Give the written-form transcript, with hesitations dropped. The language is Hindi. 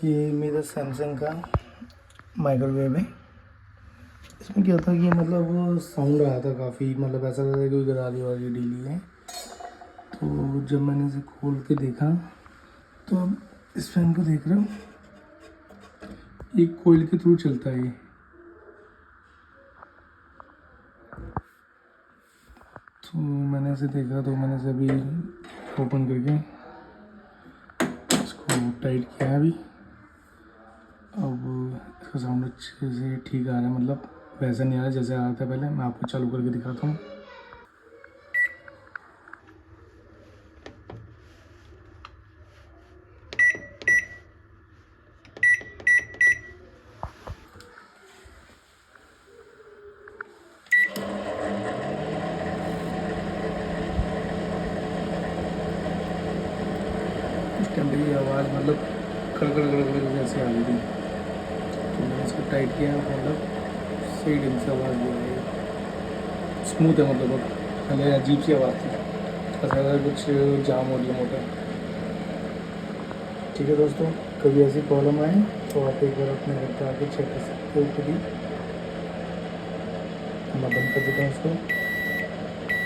ये मेरा सैमसंग का माइक्रोवेव है। इसमें क्या था कि मतलब साउंड आया था काफ़ी, मतलब ऐसा लग रहा था कि गरारी वाली डीली है। तो जब मैंने इसे खोल के देखा तो अब इस फैन को देख रहे हो, एक कोयल के थ्रू चलता है ये। तो मैंने इसे देखा, तो मैंने इसे अभी ओपन करके इसको टाइट किया है अभी। अब इसका साउंड अच्छे से ठीक आ रहा है, मतलब वैसा नहीं आ रहा जैसे आ रहा था पहले। मैं आपको चालू करके दिखाता हूँ। उस टाइम पे ये आवाज़ मतलब कड़कड़ कड़कड़ जैसे आ रही थी। तो मैंने इसको टाइट किया, मतलब सही ढंग से आवाज़ दे रही है, स्मूथ है। मतलब अब पहले अजीब सी आवाज़ थी, ऐसा लगा कुछ जाम हो रही है मोटर। ठीक है दोस्तों, कभी ऐसी प्रॉब्लम आए तो आप एक बार अपने घर पर आके चेक कर सकते हो खुद ही। मैं बंद कर देता हूँ इसको।